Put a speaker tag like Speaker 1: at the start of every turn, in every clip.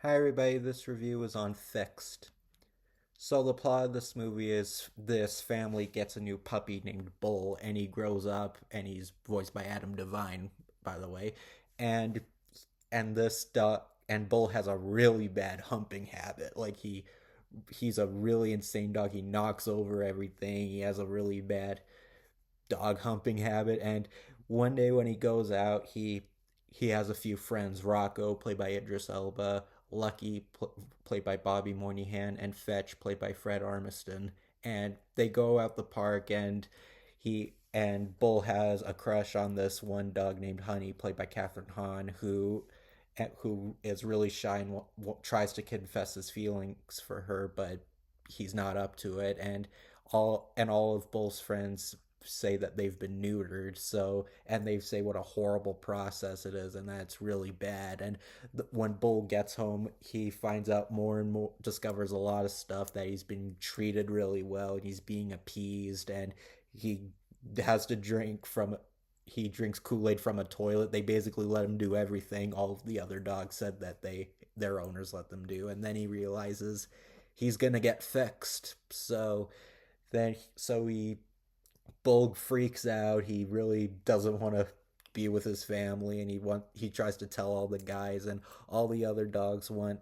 Speaker 1: Hi everybody, this review is on Fixed. So the plot of this movie is this family gets a new puppy named Bull, and he grows up, and he's voiced by Adam Devine, by the way, and and Bull has a really bad humping habit. He's a really insane dog. He knocks over everything. He has a really bad dog humping habit, and one day when he goes out, he has a few friends: Rocco, played by Idris Elba, Lucky, played by Bobby Moynihan, and Fetch, played by Fred Armisen. And they go out the park, and he and Bull has a crush on this one dog named Honey, played by Catherine Hahn, who is really shy and tries to confess his feelings for her, but he's not up to it. And all of Bull's friends say that they've been neutered, and they say what a horrible process it is and that it's really bad. And when Bull gets home, he finds out more and more, discovers a lot of stuff, that he's been treated really well and he's being appeased, and he has to drink from he drinks Kool-Aid from a toilet. They basically let him do everything all of the other dogs said that their owners let them do. And then he realizes he's gonna get fixed. So Bulg freaks out. He really doesn't want to be with his family, and he tries to tell all the guys, and all the other dogs want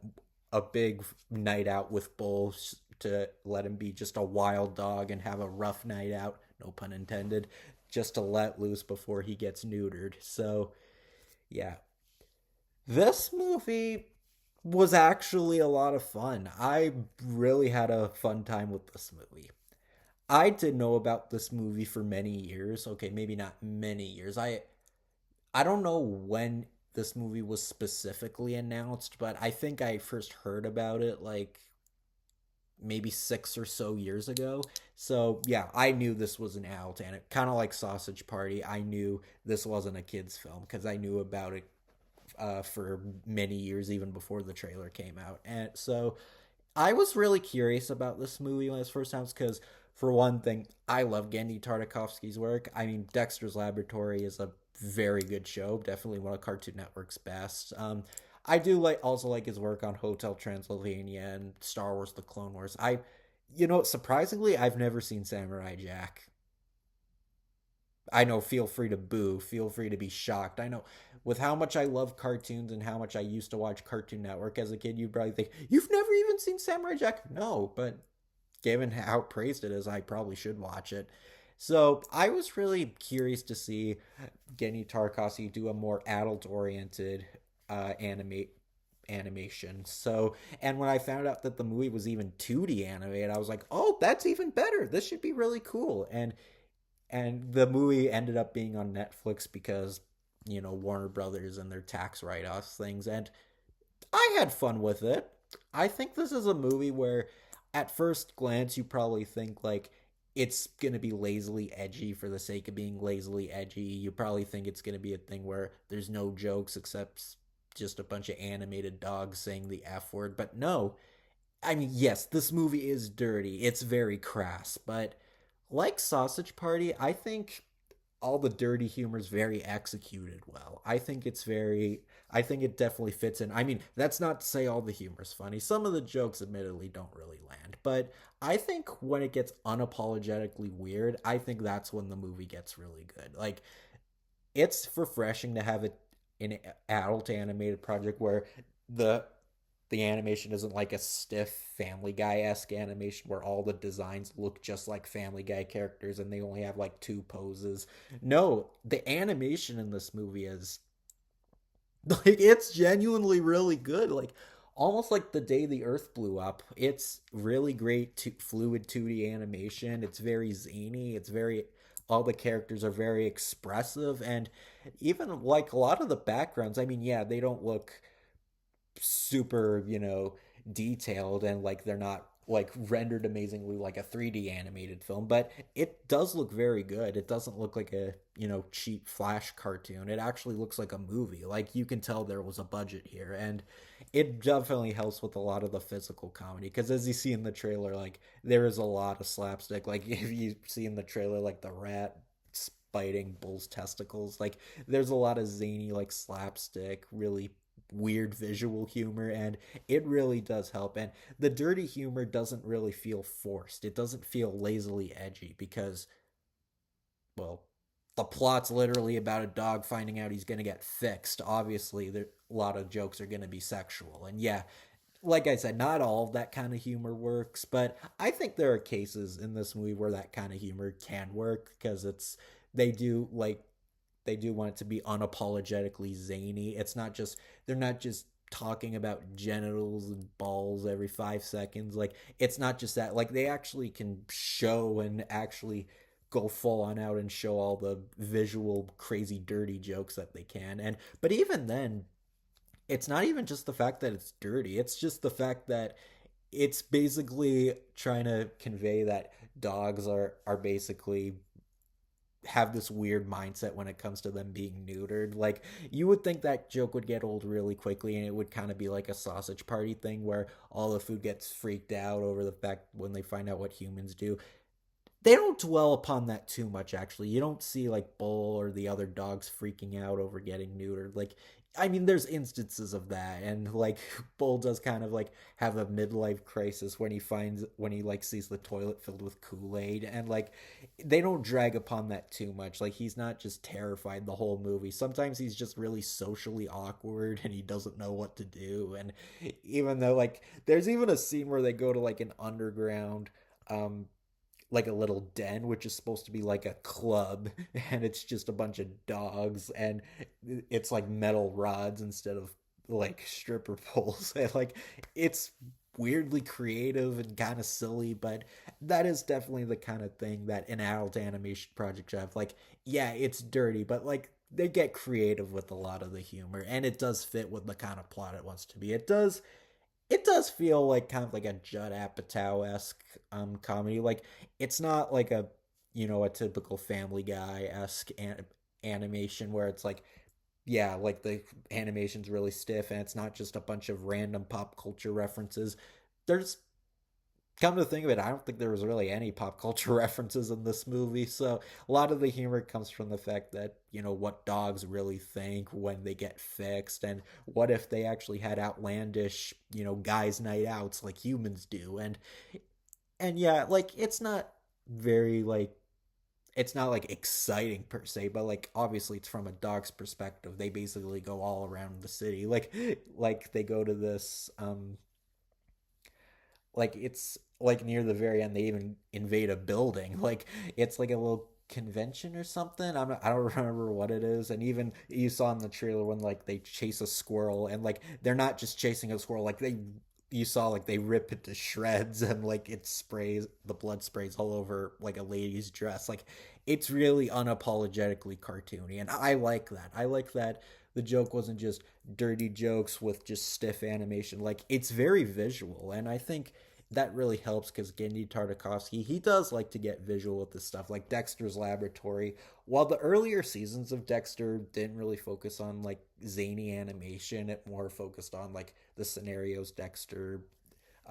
Speaker 1: a big night out with Bull to let him be just a wild dog and have a rough night out, no pun intended, just to let loose before he gets neutered. So, yeah. This movie was actually a lot of fun. I really had a fun time with this movie. I did know about this movie for many years. Okay, maybe not many years. I don't know when this movie was specifically announced, but I think I first heard about it like maybe 6 or so years ago. So yeah, I knew this was an adult, and it kind of like Sausage Party. I knew this wasn't a kids film because I knew about it for many years, even before the trailer came out. And so I was really curious about this movie when it was first announced because, for one thing, I love Gendy Tartakovsky's work. I mean, Dexter's Laboratory is a very good show, definitely one of Cartoon Network's best. I do like his work on Hotel Transylvania and Star Wars: The Clone Wars. Surprisingly, I've never seen Samurai Jack. I know, feel free to boo, feel free to be shocked. I know, with how much I love cartoons and how much I used to watch Cartoon Network as a kid, you'd probably think, you've never even seen Samurai Jack? No, but given how praised it is, I probably should watch it. So I was really curious to see Genny Tarkovsky do a more adult-oriented animation. So, and when I found out that the movie was even 2D animated, I was like, oh, that's even better. This should be really cool. And the movie ended up being on Netflix because Warner Brothers and their tax write-offs things, and I had fun with it. I think this is a movie where at first glance you probably think like it's going to be lazily edgy for the sake of being lazily edgy. You probably think it's going to be a thing where there's no jokes except just a bunch of animated dogs saying the F word, but no. I mean, yes, this movie is dirty. It's very crass, but like Sausage Party, I think all the dirty humor is very executed well. I think it definitely fits in. I mean, that's not to say all the humor is funny. Some of the jokes admittedly don't really land, but I think when it gets unapologetically weird, I think that's when the movie gets really good. Like, it's refreshing to have an adult animated project where the the animation isn't like a stiff Family Guy esque animation where all the designs look just like Family Guy characters and they only have like two poses. No, the animation in this movie is like it's genuinely really good. Like almost like the day the Earth blew up. It's really great fluid 2D animation. It's very zany. It's very all the characters are very expressive, and even like a lot of the backgrounds. I mean, yeah, they don't look super, detailed, and like they're not like rendered amazingly like a 3D animated film, but it does look very good. It doesn't look like a, cheap flash cartoon. It actually looks like a movie. Like you can tell there was a budget here, and it definitely helps with a lot of the physical comedy because as you see in the trailer, like there is a lot of slapstick. Like if you see in the trailer like the rat biting Bull's testicles, like there's a lot of zany like slapstick, really weird visual humor, and it really does help. And the dirty humor doesn't really feel forced. It doesn't feel lazily edgy because, well, the plot's literally about a dog finding out he's going to get fixed. Obviously, there, a lot of jokes are going to be sexual. And yeah, like I said, not all of that kind of humor works, but I think there are cases in this movie where that kind of humor can work because they do like they do want it to be unapologetically zany. It's not just they're not just talking about genitals and balls every 5 seconds. Like it's not just that. Like they actually can show and actually go full on out and show all the visual crazy dirty jokes that they can. And but even then, it's not even just the fact that it's dirty. It's just the fact that it's basically trying to convey that dogs are basically have this weird mindset when it comes to them being neutered. Like you would think that joke would get old really quickly and it would kind of be like a sausage party thing where all the food gets freaked out over the fact when they find out what humans do. They don't dwell upon that too much actually. You don't see like Bull or the other dogs freaking out over getting neutered. Like I mean there's instances of that and like Bull does kind of like have a midlife crisis when he like sees the toilet filled with Kool-Aid and like they don't drag upon that too much. Like he's not just terrified the whole movie. Sometimes he's just really socially awkward and he doesn't know what to do. And even though like there's even a scene where they go to like an underground um like a little den which is supposed to be like a club and it's just a bunch of dogs and it's like metal rods instead of like stripper poles and like it's weirdly creative and kind of silly but that is definitely the kind of thing that an adult animation project should have. Like yeah it's dirty but like they get creative with a lot of the humor and it does fit with the kind of plot it wants to be. It does feel like kind of like a Judd Apatow esque comedy. Like it's not like a a typical Family Guy esque animation where it's like yeah like the animation's really stiff and it's not just a bunch of random pop culture references. There's come to think of it, I don't think there was really any pop culture references in this movie. So a lot of the humor comes from the fact that, what dogs really think when they get fixed, and what if they actually had outlandish, guys' night outs like humans do. And yeah, like it's not like exciting per se, but like obviously it's from a dog's perspective. They basically go all around the city. Like they go to this like it's like near the very end they even invade a building like it's like a little convention or something. I don't remember what it is. And even you saw in the trailer when like they chase a squirrel and like they're not just chasing a squirrel, like they you saw like they rip it to shreds and like it sprays the blood sprays all over like a lady's dress. Like it's really unapologetically cartoony and I like that the joke wasn't just dirty jokes with just stiff animation. Like it's very visual, and I think that really helps because Gendy Tartakovsky he does like to get visual with this stuff, like Dexter's Laboratory. While the earlier seasons of Dexter didn't really focus on like zany animation, it more focused on like the scenarios Dexter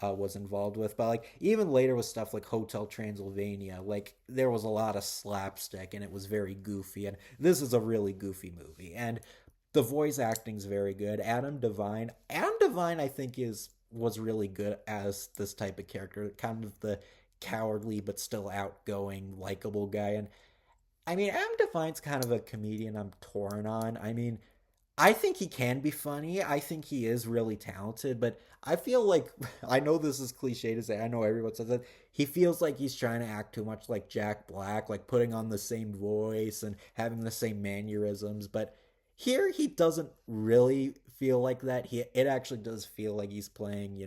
Speaker 1: was involved with. But like even later with stuff like Hotel Transylvania, like there was a lot of slapstick and it was very goofy. And this is a really goofy movie. And the voice acting's very good. Adam Devine, I think was really good as this type of character, kind of the cowardly but still outgoing, likable guy. And I mean, Adam Devine's kind of a comedian I'm torn on. I mean, I think he can be funny. I think he is really talented, but I feel like I know this is cliche to say. I know everyone says that. He feels like he's trying to act too much like Jack Black, like putting on the same voice and having the same mannerisms, but here he doesn't really feel like that. It actually does feel like he's playing,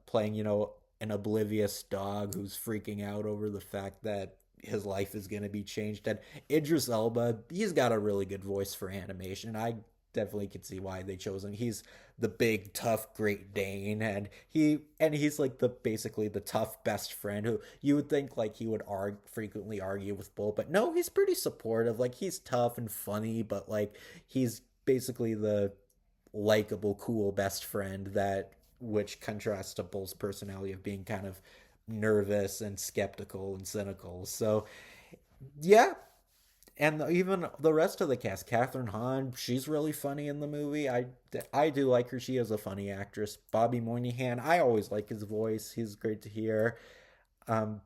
Speaker 1: playing, an oblivious dog who's freaking out over the fact that his life is going to be changed. And Idris Elba, he's got a really good voice for animation. I definitely can see why they chose him. He's the big tough Great Dane, and he's like the basically the tough best friend who you would think like he would frequently argue with Bull, but no, he's pretty supportive. Like he's tough and funny, but like he's basically the likable, cool best friend that which contrasts to Bull's personality of being kind of nervous and skeptical and cynical. So yeah, and even the rest of the cast, Catherine Hahn, she's really funny in the movie. I do like her. She is a funny actress. Bobby Moynihan, I always like his voice. He's great to hear. Um,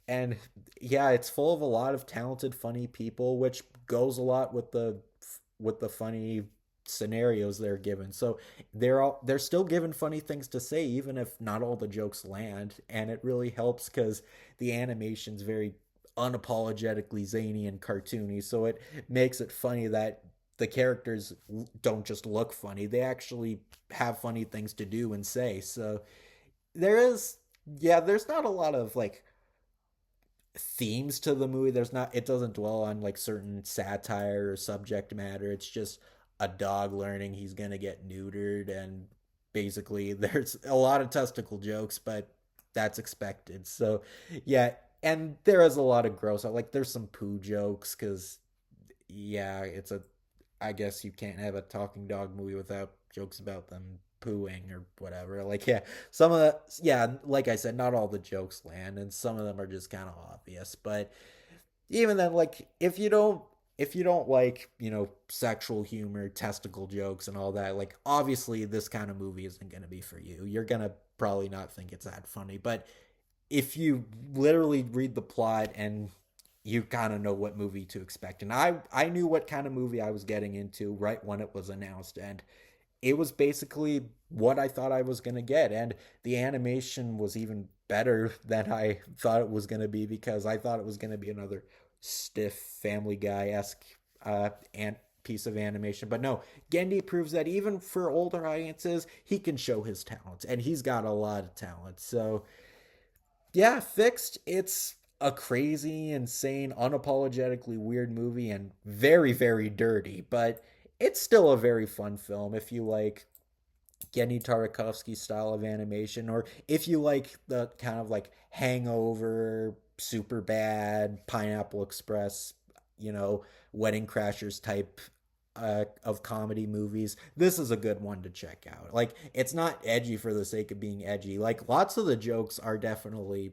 Speaker 1: and yeah, it's full of a lot of talented, funny people, which goes a lot with the funny scenarios they're given. So they're still given funny things to say, even if not all the jokes land, and it really helps because the animation's very unapologetically zany and cartoony. So it makes it funny that the characters don't just look funny; they actually have funny things to do and say. So there is, yeah, there's not a lot of like themes to the movie. There's not, it doesn't dwell on like certain satire or subject matter. It's just a dog learning he's gonna get neutered, and basically there's a lot of testicle jokes, but that's expected. So yeah, and there is a lot of gross, like there's some poo jokes because yeah, it's a, I guess you can't have a talking dog movie without jokes about them pooing or whatever. Like, yeah, some of the, yeah, like I said, not all the jokes land, and some of them are just kind of obvious. But even then, like, if you don't like, sexual humor, testicle jokes, and all that, like, obviously this kind of movie isn't going to be for you. You're going to probably not think it's that funny. But if you literally read the plot and you kind of know what movie to expect, and I knew what kind of movie I was getting into right when it was announced, and it was basically what I thought I was going to get, and the animation was even better than I thought it was going to be, because I thought it was going to be another stiff Family Guy-esque and piece of animation. But no, Gendy proves that even for older audiences, he can show his talents, and he's got a lot of talent. So yeah, Fixed, it's a crazy, insane, unapologetically weird movie and very, very dirty, but it's still a very fun film if you like Genny Tartakovsky style of animation, or if you like the kind of like Hangover, Super Bad, Pineapple Express, Wedding Crashers type of comedy movies. This is a good one to check out. Like, it's not edgy for the sake of being edgy. Like, lots of the jokes are definitely,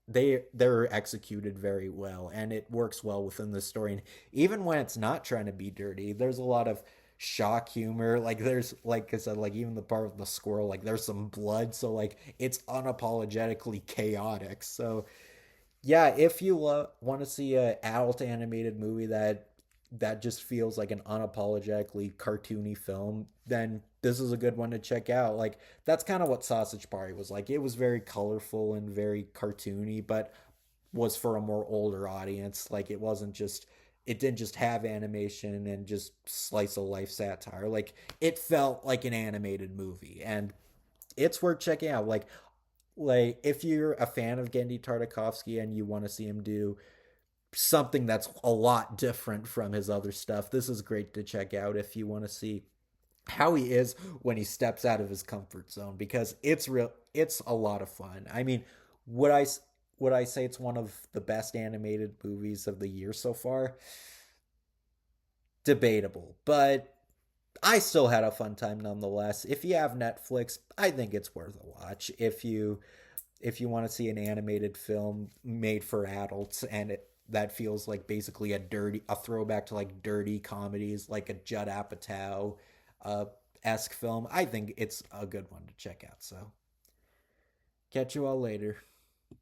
Speaker 1: they're executed very well, and it works well within the story. And even when it's not trying to be dirty, there's a lot of shock humor. Like, there's, like I said, like even the part with the squirrel, like there's some blood, so like it's unapologetically chaotic. So yeah, if you want to see a adult animated movie that just feels like an unapologetically cartoony film, then this is a good one to check out. Like, that's kind of what Sausage Party was like. It was very colorful and very cartoony, but was for a more older audience. Like, it didn't just have animation and just slice of life satire. Like, it felt like an animated movie, and it's worth checking out. Like if you're a fan of Gendy Tartakovsky and you want to see him do something that's a lot different from his other stuff, this is great to check out if you want to see how he is when he steps out of his comfort zone, because it's a lot of fun. I mean, would I would I say it's one of the best animated movies of the year so far? Debatable, but I still had a fun time nonetheless. If you have Netflix, I think it's worth a watch. If you want to see an animated film made for adults, and that feels like basically a throwback to like dirty comedies, like a Judd Apatow uh, esque film, I think it's a good one to check out. So catch you all later.